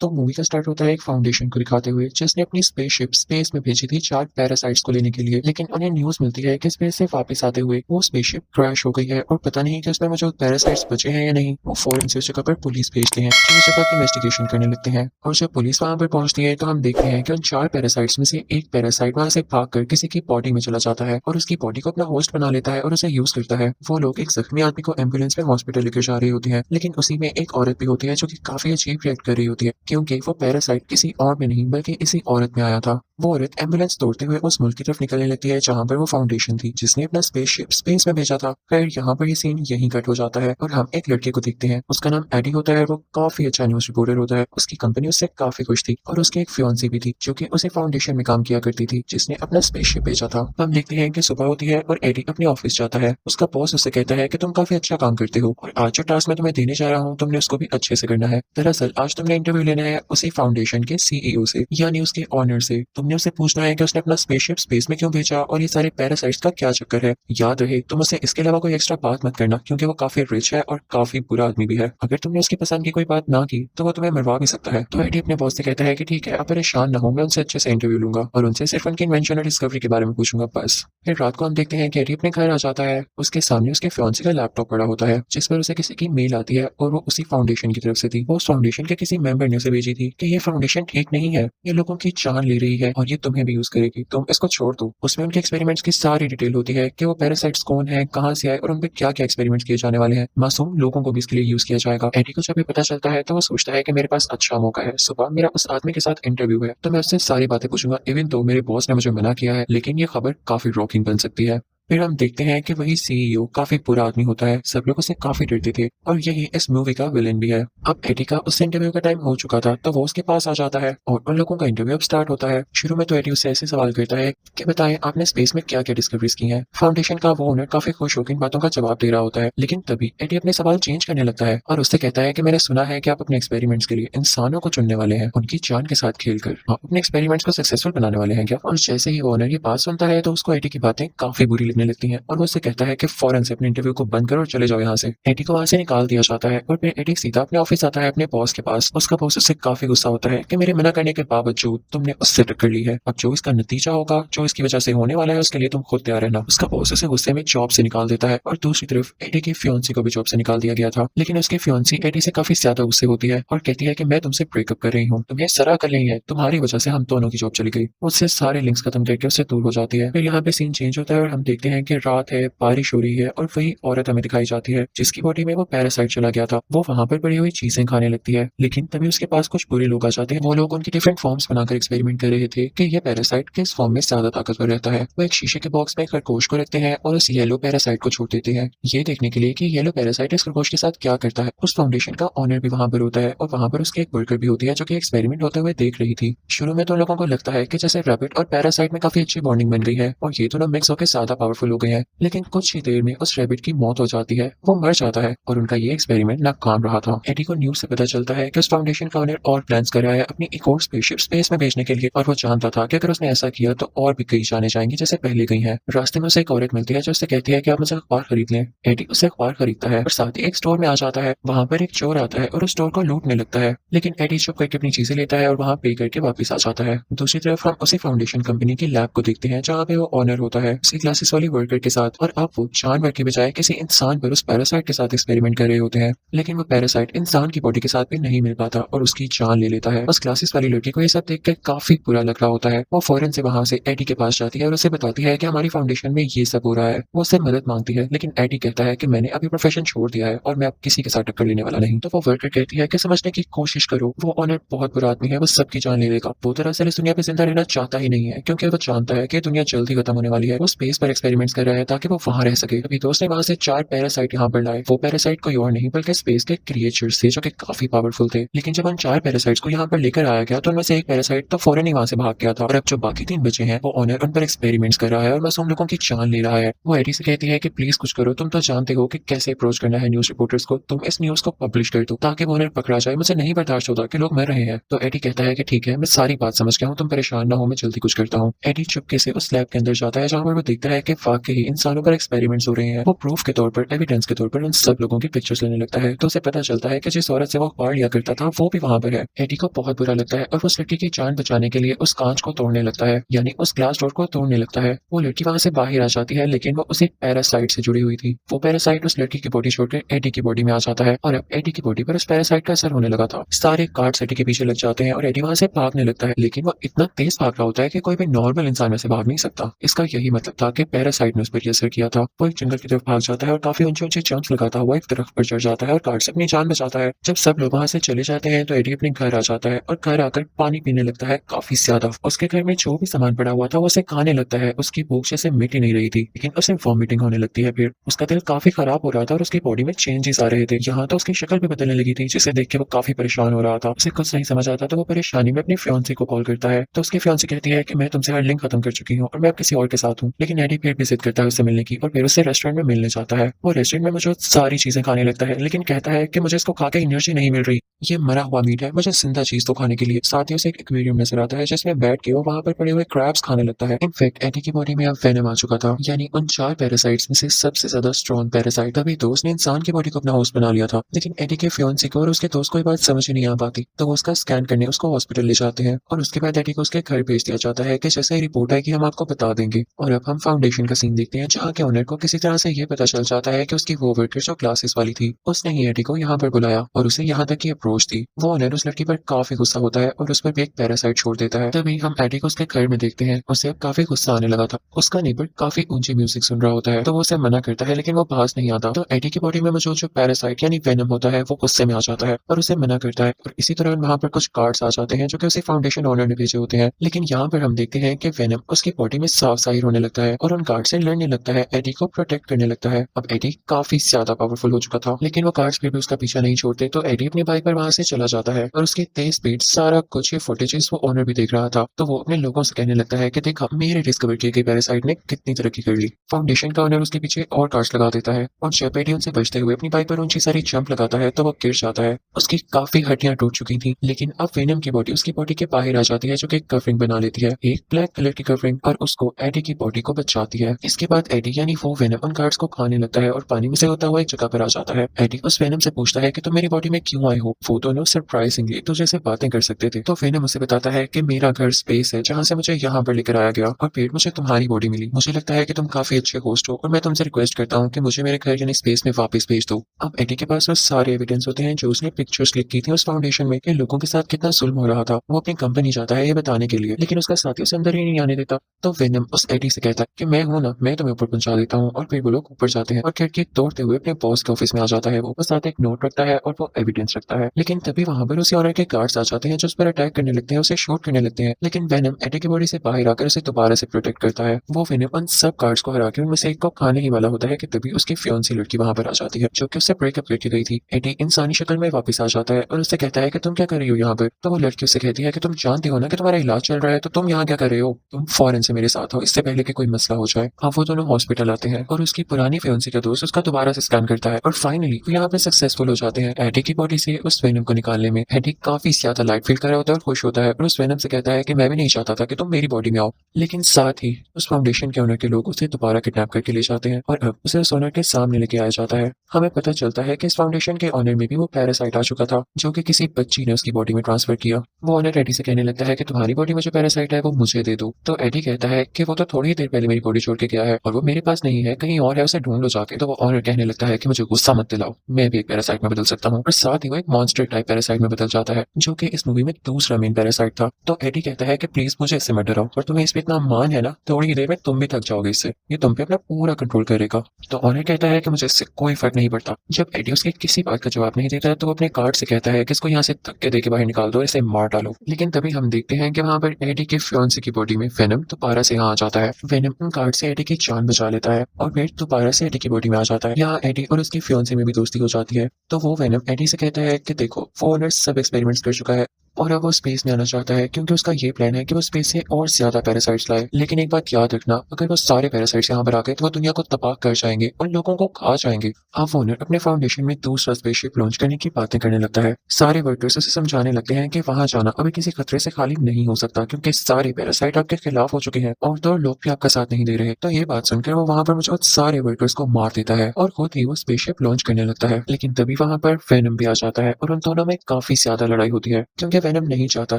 तो मूवी का स्टार्ट होता है एक फाउंडेशन को दिखाते हुए जिसने अपनी स्पेसशिप स्पेस में भेजी थी 4 पैरासाइट्स को लेने के लिए, लेकिन उन्हें न्यूज मिलती है कि स्पेस से वापस आते हुए वो स्पेसशिप क्रैश हो गई है और पता नहीं कि उसमें मौजूद पैरासाइट्स बचे हैं या नहीं। वो फौरन से उस जगह पर पुलिस भेजते हैं जो उस जगह की इन्वेस्टिगेशन करने लगते हैं, और जब पुलिस वहां पर पहुंचती है तो हम देखते हैं कि उन 4 पैरासाइट्स में से एक पैरासाइट वहां से भागकर किसी की बॉडी में चला जाता है और उसकी बॉडी को अपना होस्ट बना लेता है और उसे यूज करता है। वो लोग एक जख्मी आदमी को एम्बुलेंस में हॉस्पिटल लेकर जा रही होती है, लेकिन उसी में एक औरत भी होती है जो कि काफी अजीब रिएक्ट कर रही होती है क्योंकि वो पैरासाइट किसी और में नहीं बल्कि इसी औरत में आया था। वो औरत एम्बुलेंस दौड़ते हुए उस मुल्क की तरफ निकलने लगती है जहां पर वो फाउंडेशन थी जिसने अपना स्पेसशिप स्पेस में भेजा था। फिर यहाँ पर ये सीन यहीं कट हो जाता है और हम एक लड़के को देखते हैं। उसका नाम एडी होता है। वो काफी अच्छा न्यूज रिपोर्टर होता है। उसकी कंपनी उससे काफी खुश थी और उसकी एक फियांसी भी थी जो कि उसे फाउंडेशन में काम किया करती थी जिसने अपना स्पेसशिप भेजा था। हम देखते हैं कि सुबह होती है और एडी अपने ऑफिस जाता है। उसका बॉस उससे कहता है कि तुम काफी अच्छा काम करते हो और आज जो टास्क मैं तुम्हें देने जा रहा हूँ तुमने उसको भी अच्छे से करना है। दरअसल आज तुमने इंटरव्यू लेना है उसी फाउंडेशन के सीईओ से, यानी उसके ऑनर से। तुमने उसे पूछना है कि उसने अपना स्पेसशिप स्पेस में क्यों भेजा और ये सारे पैरासाइट्स का क्या चक्कर है। याद रहे तुम उसे इसके अलावा कोई एक्स्ट्रा बात मत करना क्योंकि वो काफी रिच है और काफी बुरा आदमी भी है। अगर तुमने उसकी पसंद की कोई बात ना की तो वो तुम्हें मरवा भी सकता है। तो एडी अपने बॉस से कहता है कि ठीक है, आप परेशान ना हो, मैं उनसे अच्छे से इंटरव्यू लूंगा और उनसे सिर्फ उनकी इन्वेंशन और डिस्कवरी के बारे में पूछूंगा बस। फिर रात को हम देखते हैं कि एडी अपने घर आ जाता है। उसके सामने उसके फियांसी का लैपटॉप पड़ा होता है जिस पर उसे किसी की मेल आती है और वो उसी फाउंडेशन की तरफ से थी। वो उस फाउंडेशन के किसी मेंबर ने उसे भेजी थी कि ये फाउंडेशन ठीक नहीं है, ये लोगों की जान ले रही है और ये तुम्हें भी यूज करेगी, तुम इसको छोड़ दो। उसमें उनके एक्सपेरिमेंट्स की सारी डिटेल होती है कि वो पैरासाइट्स कौन है, कहाँ से आए और उन पे क्या क्या एक्सपेरिमेंट्स किए जाने वाले हैं। मासूम लोगों को भी इसके लिए यूज किया जाएगा। एडी को जब ये पता चलता है तो वो सोचता है कि मेरे पास अच्छा मौका है। सुबह मेरा उस आदमी के साथ इंटरव्यू है तो मैं उससे सारी बातें पूछूंगा इवन तो मेरे बॉस ने मुझे मना किया है, लेकिन ये खबर काफी रॉकिंग बन सकती है। फिर हम देखते हैं कि वही सीईओ काफी बुरा आदमी होता है। सब लोग उसे काफी डरते थे और यही इस मूवी का विलेन भी है। अब एडी का उस इंटरव्यू का टाइम हो चुका था तो वो उसके पास आ जाता है और उन लोगों का इंटरव्यू अब स्टार्ट होता है। शुरू में तो एडी उससे ऐसे सवाल करता है कि बताएं आपने स्पेस में क्या क्या डिस्कवरीज की हैं। फाउंडेशन का वो ओनर काफी खुश होकर इन बातों का जवाब दे रहा होता है, लेकिन तभी एडी अपने सवाल चेंज करने लगता है और उससे कहता है कि मैंने सुना है कि आप अपने एक्सपेरिमेंट्स के लिए इंसानों को चुनने वाले हैं, उनकी जान के साथ खेलकर आप अपने एक्सपेरिमेंट्स को सक्सेसफुल बनाने वाले हैं क्या। और जैसे ही वो ओनर ये बात सुनता है तो उसको एडी की बातें काफी बुरी लगने लगती हैं और वो उससे कहता है कि फौरन से अपने इंटरव्यू को बंद करो और चले जाओ यहाँ से। एडी को वहां से निकाल दिया जाता है और फिर एडी सीधा अपने ऑफिस आता है अपने बॉस के पास। उसका बॉस उससे काफी गुस्सा होता है कि मेरे मना करने के बावजूद तुमने उससे टक्कर ली है, अब जो इसका नतीजा होगा, जो इसकी वजह से होने वाला है, उसके लिए तुम खुद तैयार रहना। उसका बॉस उसे गुस्से में जॉब से निकाल देता है और दूसरी तरफ एडी की फियांसी को भी जॉब से निकाल दिया गया था, लेकिन उसकी फियांसी एडी से काफी ज्यादा गुस्से होती है और कहती है कि मैं तुमसे ब्रेकअप कर रही हूँ, तुम ये सराह कर रही है, तुम्हारी वजह से हम दोनों की जॉब चली गई। उससे सारे लिंक्स खत्म करके उससे दूर हो जाती है। फिर यहाँ पे सीन चेंज होता है और हम देखते हैं कि रात है, बारिश हो रही है और वही औरत हमें दिखाई जाती है जिसकी बॉडी में वो पैरासाइट चला गया था। वो वहां पर पड़ी हुई चीजें खाने लगती है, लेकिन तभी उसके पास कुछ बुरे लोग आ जाते हैं। वो लोग उनकी डिफरेंट फॉर्म्स बनाकर एक्सपेरिमेंट कर रहे थे कि ये पैरासाइट किस फॉर्म में ज्यादा ताकतवर रहता है। वो एक शीशे के बॉक्स में खरगोश को रखते हैं और उस येलो पैरासाइट को छोड़ देते हैं ये देखने के लिए कि येलो पैरासाइट इस खरगोश के साथ क्या करता है। उस फाउंडेशन का ऑनर भी वहां पर होता है और वहां पर उसकी एक वर्कर भी होती है जो कि एक्सपेरिमेंट होते हुए देख रही थी। शुरू में तो लोगों को लगता है कि जैसे रैबिट और पैरासाइट में काफी अच्छी बॉन्डिंग बन गई है और ये दोनों मिक्स होकर ज्यादा पावरफुल हो गए हैं, लेकिन कुछ ही देर में उस रैबिट की मौत हो जाती है, वो मर जाता है और उनका ये एक्सपेरिमेंट नाकाम रहा था। एडी को न्यूज से पता चलता है कि उस फाउंडेशन का ओनर और प्लान्स कर रहा है अपनी एक और स्पेसशिप स्पेस में भेजने के लिए, और वो जानता था कि अगर उसने ऐसा किया तो और भी कई जाने जाएंगी जैसे पहले गई हैं। रास्ते में उसे एक औरत मिलती है जो उससे कहती है कि आप मुझे अखबार खरीद लें। एडी उसे अखबार खरीदता है और साथ ही एक स्टोर में आ जाता है। वहां पर एक चोर आता है और उस स्टोर को लूटने लगता है, लेकिन एडी चुप करके अपनी चीजें लेता है और वहां पे करके वापस आ जाता है। दूसरी तरफ हम उसी फाउंडेशन कंपनी की लैब को देखते हैं जहाँ पे वो ऑनर होता है उसी क्लासेस वाली वर्कर के साथ, और अब वो जानवर के बजाय किसी इंसान पर उस पैरासाइट के साथ एक्सपेरिमेंट कर रहे होते हैं, लेकिन वो पैरासाइट इंसान की बॉडी के साथ भी नहीं मिल पाता और उसकी जान ले लेता है। उस क्लासेस वाली लड़की को ये सब देखकर काफी बुरा लग रहा होता है। वो फौरन से वहां से एडी के पास जाती है और उसे बताती है कि हमारी फाउंडेशन में ये सब हो रहा है। वो उससे मदद मांगती है, लेकिन एडी कहता है कि मैंने अभी प्रोफेशन छोड़ दिया है और मैं अब किसी के साथ टक्कर लेने वाला नहीं। तो वो वर्कर कहती है कि समझने की कोशिश करो, वो ऑनर बहुत बुरा आदमी है, वो सबकी जान ले लेगा। वो दरअसल इस दुनिया पे जिंदा रहना चाहता ही नहीं है क्योंकि वो जानता है कि दुनिया जल्दी खत्म होने वाली है। वो स्पेस पर एक्सपेरिमेंट्स कर रहा है ताकि वो वहां रह सके। अभी दोस्त ने वहां से 4 पैरासाइट यहाँ पर लाए। वो पैरासाइट कोई और नहीं बल्कि स्पेस के क्रिएचर्स थे जो कि काफी पावरफुल थे, लेकिन जब उन 4 पैरासाइट्स को यहाँ पर लेकर आया गया तो उनमें से एक पैरासाइट तो फौरन ही वहां से भाग गया था और अब जो बाकी 3 बचे हैं वो ऑनर उन पर एक्सपेरिमेंट्स कर रहा है और मासूम लोगों की जान ले रहा है। वो एडी से कहती है कि प्लीज कुछ करो, तुम तो जानते हो कि कैसे अप्रोच करना है न्यूज रिपोर्टर्स को, तुम इस न्यूज को पब्लिश कर दो ताकि वो ऑनर पकड़ा जाए, मुझे नहीं बर्दाश्त होता कि लोग मर रहे हैं। तो एडी कहता है कि ठीक है, मैं सारी बात समझ गया हूँ, तुम परेशान ना हो, मैं जल्दी कुछ करता हूँ। एडी चुपके से उस लैब के अंदर जाता है जहाँ पर वो देखता है कि वाकई इंसानों पर एक्सपेरिमेंट्स हो रहे हैं। वो प्रूफ के तौर पर, एविडेंस के तौर पर उन सब लोगों की पिक्चर्स लेने लगता है, तो उसे पता चलता है कि जिस औरत से वो अखबार लिया करता था वो भी वहाँ पर है। एडी को बहुत बुरा लगता है और वो उस लड़की की जान बचाने के लिए उस कांच को तोड़ने लगता है, यानी उस ग्लास डोर को तोड़ने लगता है। वो लड़की वहां से बाहर आ जाती है, लेकिन वो उसी पैरासाइट से जुड़ी हुई थी। वो पैरासाइट उस लड़की की बॉडी छोड़कर एडी की बॉडी में आ जाता है और अब एडी की बॉडी पर उस पैरासाइट का असर होने लगा था। सारे गार्ड्स एडी के पीछे लग जाते हैं और एडी वहां से भागने लगता है, लेकिन वो इतना तेज भाग रहा होता है कि कोई भी नॉर्मल इंसान में से भाग नहीं सकता। इसका यही मतलब था कि पैरासाइट ने उस पर ये असर किया था। वो एक जंगल की तरफ भाग जाता है और काफी ऊंचे ऊंचे जंप्स लगाता हुआ एक दरख्त पर चढ़ जाता है और गार्ड से अपनी जान बचाता है। जब सब लोग वहां से चले जाते हैं तो एडी अपने घर आ जाता है और घर आकर पानी पीने लगता है काफी ज्यादा। उसके घर में जो भी सामान पड़ा हुआ था वो उसे खाने लगता है। उसकी भूख जैसे मिट ही नहीं रही थी, लेकिन उसे वॉमिटिंग होने लगती है। फिर उसका दिल काफी खराब हो रहा था और उसकी बॉडी में चेंजेस आ रहे थे। यहाँ तो उसकी शक्ल भी बदलने लगी थी, जिसे देख के वो काफी परेशान हो रहा था। उसे कुछ नहीं समझ आता तो वो परेशानी में अपनी फियांसी को कॉल करता है। तो उसकी फियांसी कहती है कि मैं तुमसे हर लिंक खत्म कर चुकी हूँ और मैं अब किसी और के साथ हूँ। लेकिन एडी फिर भी जिद करता है उससे मिलने की और फिर उससे रेस्टोरेंट में मिलने जाता है। वो रेस्टोरेंट में मौजूद सारी चीजें खाने लगता है, लेकिन कहता है कि मुझे इसको खा के एनर्जी नहीं मिल रही। ये मरा हुआ मीट है, मुझे जिंदा चीज तो खाने के लिए। साथ ही उसे एक एक्वेरियम नजर आता है जिसमें बैठ के वो वहां पर पड़े हुए क्रैब्स खाने लगता है। इनफैक्ट एडी की बॉडी में अब वेनम आ चुका था, यानी उन 4 पैरासाइट्स में से सबसे ज्यादा स्ट्रॉन्ग पैरासाइट। तभी तो उसने इंसान की बॉडी को अपना होस्ट बना लिया था। लेकिन एडी के फियांसी को और उसके दोस्त को ये बात समझ ही नहीं आ पाती, तो वो उसका स्कैन करने उसको हॉस्पिटल ले जाते हैं और उसके बाद एडी को उसके घर भेज दिया जाता है कि जैसे ही रिपोर्ट आएगी हम आपको बता देंगे। और अब हम फाउंडेशन का सीन देखते हैं, जहाँ के ओनर को किसी तरह से ये पता चल जाता है कि उसकी वो वर्कर जो क्लासेस वाली थी उसने ही एडी को यहाँ पर बुलाया और उसे यहाँ तक की अप्रोच दी। वो ओनर उस लड़की पर काफी गुस्सा होता है और उस पर भी एक पैरासाइट छोड़ देता है। तभी हम एडी को उसके घर में देखते हैं। उसे अब काफी गुस्सा आने लगा था। उसका नेबर काफी ऊंची म्यूजिक सुन रहा होता है, तो वो उसे मना करता है, लेकिन वो पास नहीं आता। तो एडी की बॉडी में मौजूद जो पैरासाइट यानी वेनम होता है वो गुस्से में आ जाता है और उसे मना करता है। और इसी तरह वहां पर कुछ कार्ड्स आ जाते हैं जो कि उसे फाउंडेशन ओनर ने भेजे होते हैं। लेकिन यहाँ पर हम देखते हैं कि वेनम उसकी बॉडी में साफ जाहिर होने लगता है और उन गार्ड से लड़ने लगता है, एडी को प्रोटेक्ट करने लगता है। अब एडी काफी ज्यादा पावरफुल हो चुका था, लेकिन वो गार्ड्स फिर भी उसका पीछा नहीं छोड़ते। तो एडी अपनी बाइक पर वहां से चला जाता है और उसकी तेज स्पीड, सारा कुछ ये फुटेजेस वो ओनर भी देख रहा था। तो वो अपने लोगों से कहने लगता है कि देखा मेरे डिस्कवर किए गए पैरासाइट ने कितनी तरक्की कर ली। फाउंडेशन का ओनर उसके पीछे और कार्ड्स लगा देता है और जब एडी उनसे बचते हुए अपनी बाइक पर ऊंची सारी जंप लगाता है तो वो गिर जाता है। उसकी काफी हड्डियां टूट चुकी थी, लेकिन अब वेनम की बॉडी उसकी बॉडी के बाहर आ जाती है जो कि एक कवरिंग बना लेती है, एक ब्लैक कलर की कवरिंग, और उसको एडी की बॉडी को बचाती है। इसके बाद एडी यानी वो वेनम उन गार्ड्स को खाने लगता है और पानी में से होता हुआ एक जगह पर आ जाता है। एडी उस वेनम से पूछता है कि तुम मेरी बॉडी में क्यों आए हो। वो दोनों सरप्राइजिंगली एक दूसरे से बातें कर सकते थे। तो वेनम उसे बताता है कि मेरा घर स्पेस है जहाँ से मुझे यहाँ पर लेकर आया गया और फिर मुझे तुम्हारी बॉडी मिली। मुझे लगता है कि तुम काफी अच्छे होस्ट हो और मैं तुमसे रिक्वेस्ट करता हूँ कि मुझे मेरे घर यानी स्पेस में वापस भेज दो। अब एडी के पास वो सारे एविडेंस होते हैं जो उसने पिक्चर्स क्लिक की थी उस फाउंडेशन में कि लोगों के साथ कितना जुल्म हो रहा था। वो अपनी कंपनी जाता है ये बताने के लिए, लेकिन उसका साथी उसे अंदर ही नहीं आने देता। तो वेनम उस एडी से कहता है कि मैं हूं ना, मैं तुम्हें ऊपर पहुंचा देता हूँ। और फिर वो लोग ऊपर जाते हैं और खिड़की तोड़ते हुए अपने बॉस के ऑफिस में आ जाता है। वो साथ एक नोट रखता है और वो एविडेंस रखता है। लेकिन तभी वहां पर उसी ऑनर के गार्ड्स आ जाते हैं जो उस पर अटैक करने लगते हैं, उसे शूट करने लगते हैं। लेकिन वेनम एडी की बॉडी से बाहर आकर उसे दोबारा से प्रोटेक्ट करता है। वो वेनम उन सब गार्ड्स को हरा के उनमें से एक को खाने ही वाला होता है कि तभी उसकी फियांसी लड़की वहां पर आ जाती है जो कि उससे ब्रेकअप करके गई थी। एडी इंसानी शक्ल में वापस आ जाता है और उससे कहता है कि तुम क्या कर रही हो यहाँ पर। तो वो लड़की उससे कहती है कि तुम जानती हो ना कि तुम्हारा इलाज चल रहा है, तो तुम यहाँ क्या कर रहे हो, तुम फौरन से मेरे साथ हो इससे पहले कि कोई मसला हो जाए। अब वो दोनों हॉस्पिटल आते हैं और उसकी पुरानी फियांसी का दोस्त उसका दोबारा से स्कैन करता है और फाइनली वो यहाँ पे सक्सेसफुल हो जाते हैं एडी की बॉडी से उस वेनम को निकालने में। एडी काफी ज्यादा लाइट फील कर रहा होता है और खुश होता है और उस वेनम से कहता है कि मैं भी नहीं चाहता था कि तुम मेरी बॉडी में आओ। लेकिन साथ ही उस फाउंडेशन के ओनर के लोग उसे दोबारा किडनैप करके ले जाते हैं और अब उसे उस ओनर के सामने लेके आया जाता है। हमें पता चलता है कि इस फाउंडेशन के ओनर में भी वो पैरासाइट आ चुका था जो कि किसी बच्ची ने उसकी बॉडी में ट्रांसफर किया। वो ओनर एडी से कहने लगता है कि तुम्हारी बॉडी में जो पैरासाइट है वो मुझे दे दो। तो एडी कहता है कि वो तो थोड़ी ही देर पहले मेरी बॉडी छोड़ के गया है और वो मेरे पास नहीं है, कहीं और है, उसे ढूंढ लो जाके। तो वो ओनर कहने लगता है कि मुझे गुस्सा मत दिलाओ, मैं भी एक पैरासाइट में बदल सकता हूँ। और साथ ही वो एक मॉन्स्टर टाइप पैरासाइट में बदल जाता है जो कि इस मूवी में दूसरा मेन पैरासाइट था। तो एडी कहता है कि प्लीज मुझे इससे मत डराओ और तुम्हें इस पे इतना मान है ना, थोड़ी ही देर में तुम भी थक जाओगे इससे, ये तुम पे अपना पूरा कंट्रोल करेगा। तो ओनर कहता है कि मुझे इससे कोई फर्क नहीं पड़ता। जब एडी उसके किसी बात का जवाब नहीं देता तो वो अपने कार्ड से कहता है कि इसको यहाँ से धक्के दे के बाहर निकाल दो, इसे मार डालो। लेकिन तभी हम देखते हैं कि वहां पर एडी के फियांसे की बॉडी में वेनम दोबारा से यहाँ आ जाता है। वेनम उन कार्ड से एडी की जान बचा लेता है और फिर दोबारा से एडी की बॉडी में आ जाता है। यहाँ एडी और उसकी फियांसे में भी दोस्ती हो जाती है। तो वो वेनम एडी से कहता है कि देखो वो ओनर सब एक्सपेरिमेंट्स कर चुका है, और अब वो स्पेस में आना चाहता है क्योंकि उसका ये प्लान है कि वो स्पेस से और ज्यादा पैरासाइट्स लाए। लेकिन एक बात याद रखना, अगर वो सारे पैरासाइट्स यहाँ पर आ गए तो वो दुनिया को तबाह कर जाएंगे और लोगों को खा जाएंगे। अब वो ओनर अपने फाउंडेशन में दूसरा स्पेसशिप लॉन्च करने की बातें करने लगता है। सारे वर्कर्स उसे समझाने लगते हैं कि वहां जाना अभी किसी खतरे से खाली नहीं हो सकता क्योंकि सारे पैरासाइट आपके खिलाफ हो चुके हैं और दो लोग भी आपका साथ नहीं दे रहे। तो ये बात सुनकर वो वहां पर मौजूद सारे वर्कर्स को मार देता है और खुद ही वो स्पेसशिप लॉन्च करने लगता है। लेकिन तभी वहां पर वेनम भी आ जाता है और उन दोनों में काफी ज्यादा लड़ाई होती है क्योंकि वेनम नहीं चाहता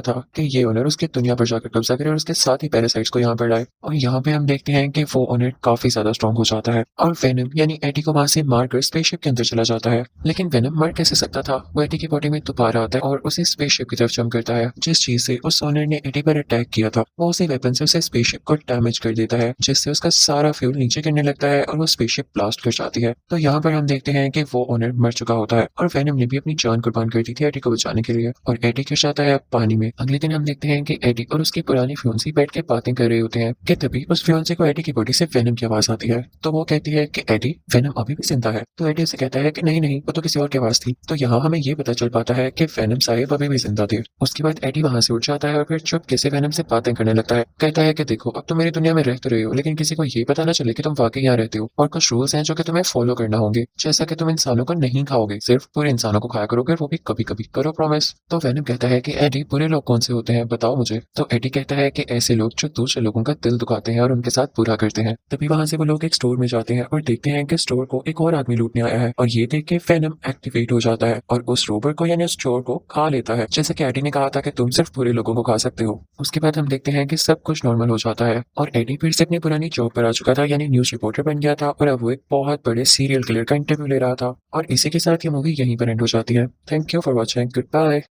था कि ये ओनर उसकी दुनिया पर जाकर कब्जा करे और उसके साथ ही पैरासाइट्स को यहाँ पर लाए। और यहाँ पे हम देखते हैं कि वो ओनर काफी ज्यादा स्ट्रॉन्ग हो जाता है और वेनम यानी एडी को वहां से मारकर स्पेसशिप के अंदर चला जाता है। लेकिन वेनम मर कैसे सकता था? वो एडी की बॉडी में दोबारा आता है और उसे स्पेसशिप की तरफ जंप करता है। जिस चीज से उस ओनर ने एडी पर अटैक किया था वो उसी वेपन से उसे स्पेसशिप को डैमेज कर देता है, जिससे उसका सारा फ्यूल नीचे गिरने लगता है और वो स्पेसशिप ब्लास्ट कर जाती है। तो यहाँ पर हम देखते हैं कि वो ओनर मर चुका होता है और वेनम ने भी अपनी जान कुर्बान कर दी थी एडी को बचाने के लिए और एडी गिर जाता है पानी में। अगले दिन हम देखते हैं कि एडी और उसकी पुरानी फियांसी बैठ के बातें कर रहे होते हैं कि तभी उस फियांसी को एडी की बॉडी से वेनम की आवाज आती है। तो वो कहती है कि एडी, वेनम अभी भी जिंदा है। तो एडी उसे कहता है कि नहीं नहीं, वो तो किसी और की आवाज थी। तो यहाँ हमें ये पता चल पाता है कि वेनम साहिब अभी भी जिंदा थे। उसके बाद एडी वहां से उठ जाता है और फिर चुपके से वेनम से बातें करने लगता है। कहता है कि देखो, अब तुम मेरी दुनिया में रह तो रहे हो लेकिन किसी को ये पता ना चले कि तुम वाकई यहाँ रहते हो और कुछ रूल्स हैं जो कि तुम्हें फॉलो करना होंगे, जैसा कि तुम इंसानों को नहीं खाओगे, सिर्फ पूरे इंसानों को खाया करोगे, वो भी कभी कभी। करो प्रॉमिस। तो वेनम कहता है कि एडी, बुरे लोग कौन से होते हैं बताओ मुझे। तो एडी कहता है कि ऐसे लोग जो दूसरे लोगों का दिल दुखाते हैं और उनके साथ बुरा करते हैं। तभी वहां से वो लोग एक स्टोर में जाते हैं और देखते हैं कि स्टोर को एक और आदमी लूटने आया है और ये देख के वेनम एक्टिवेट हो जाता है और उस रोबर को यानी उस चोर को खा लेता है, जैसे कि एडी ने कहा था कि तुम सिर्फ बुरे लोगों को खा सकते हो। उसके बाद हम देखते हैं कि सब कुछ नॉर्मल हो जाता है और एडी फिर से अपनी पुरानी जॉब पर आ चुका था, यानी न्यूज रिपोर्टर बन गया था और अब वो एक बहुत बड़े सीरियल किलर का इंटरव्यू ले रहा था। और इसी के साथ ये मूवी यहीं पर एंड हो जाती है। Thank you for watching. Good bye.